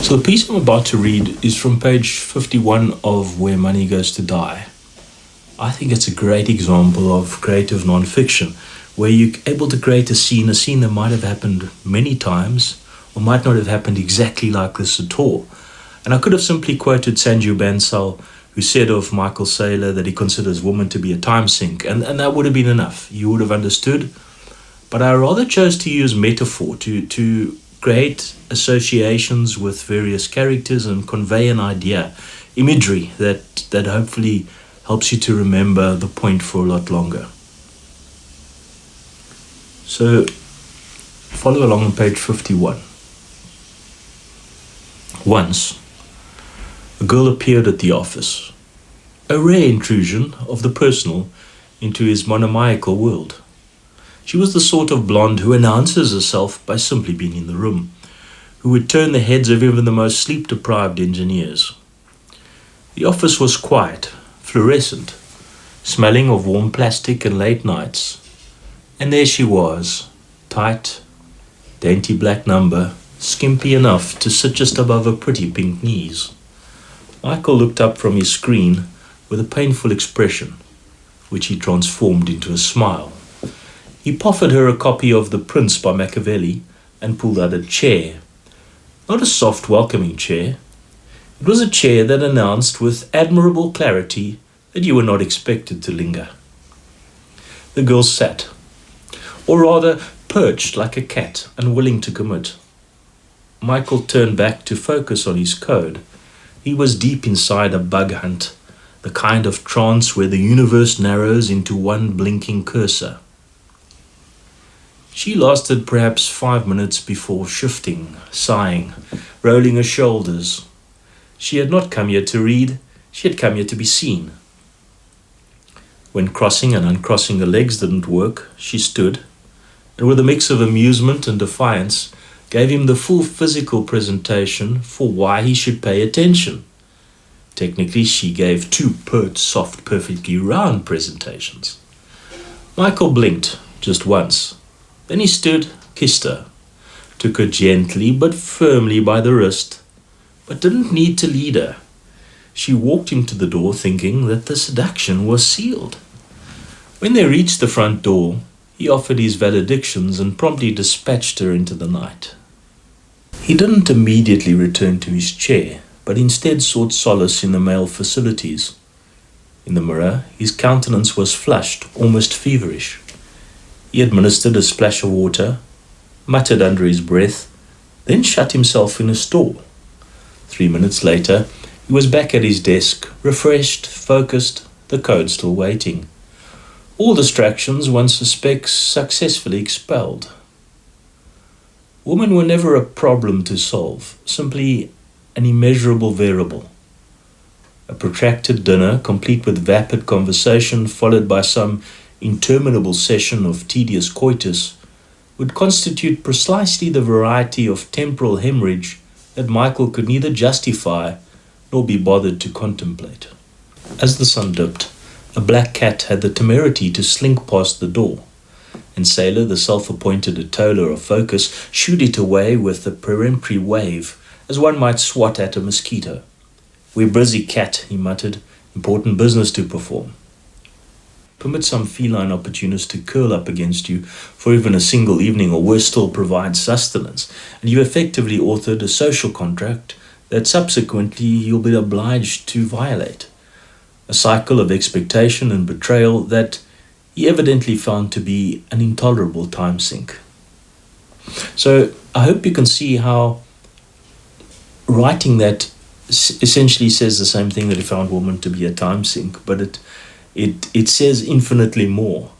So the piece I'm about to read is from page 51 of Where Money Goes to Die. I think it's a great example of creative non-fiction, where you're able to create a scene that might have happened many times, or might not have happened exactly like this at all. And I could have simply quoted Sanju Bansal, who said of Michael Saylor that he considers woman to be a time sink, and that would have been enough. You would have understood. But I rather chose to use metaphor to create associations with various characters and convey an idea, imagery that hopefully helps you to remember the point for a lot longer. So follow along on page 51. Once, a girl appeared at the office, a rare intrusion of the personal into his monomystical world. She was the sort of blonde who announces herself by simply being in the room, who would turn the heads of even the most sleep-deprived engineers. The office was quiet, fluorescent, smelling of warm plastic and late nights. And there she was, tight, dainty black number, skimpy enough to sit just above her pretty pink knees. Michael looked up from his screen with a painful expression, which he transformed into a smile. He proffered her a copy of The Prince by Machiavelli and pulled out a chair. Not a soft, welcoming chair. It was a chair that announced with admirable clarity that you were not expected to linger. The girl sat, or rather perched like a cat, unwilling to commit. Michael turned back to focus on his code. He was deep inside a bug hunt, the kind of trance where the universe narrows into one blinking cursor. She lasted perhaps 5 minutes before shifting, sighing, rolling her shoulders. She had not come here to read, she had come here to be seen. When crossing and uncrossing her legs didn't work, she stood, and with a mix of amusement and defiance, gave him the full physical presentation for why he should pay attention. Technically, she gave 2 pert, soft, perfectly round presentations. Michael blinked just once. Then he stood, kissed her, took her gently but firmly by the wrist, but didn't need to lead her. She walked him to the door thinking that the seduction was sealed. When they reached the front door, he offered his valedictions and promptly dispatched her into the night. He didn't immediately return to his chair, but instead sought solace in the male facilities. In the mirror, his countenance was flushed, almost feverish. He administered a splash of water, muttered under his breath, then shut himself in a stall. 3 minutes later, he was back at his desk, refreshed, focused, the code still waiting. All distractions, one suspects, successfully expelled. Women were never a problem to solve, simply an immeasurable variable. A protracted dinner, complete with vapid conversation, followed by some interminable session of tedious coitus, would constitute precisely the variety of temporal hemorrhage that Michael could neither justify nor be bothered to contemplate. As the sun dipped, a black cat had the temerity to slink past the door, and Saylor, the self-appointed atoller of focus, shooed it away with a peremptory wave, as one might swat at a mosquito. "We're busy, cat," he muttered. "Important business to perform." Permit some feline opportunist to curl up against you for even a single evening, or worse still, provide sustenance, and you effectively authored a social contract that subsequently you'll be obliged to violate. A cycle of expectation and betrayal that he evidently found to be an intolerable time sink. So I hope you can see how writing that essentially says the same thing that he found woman to be a time sink, but it says infinitely more.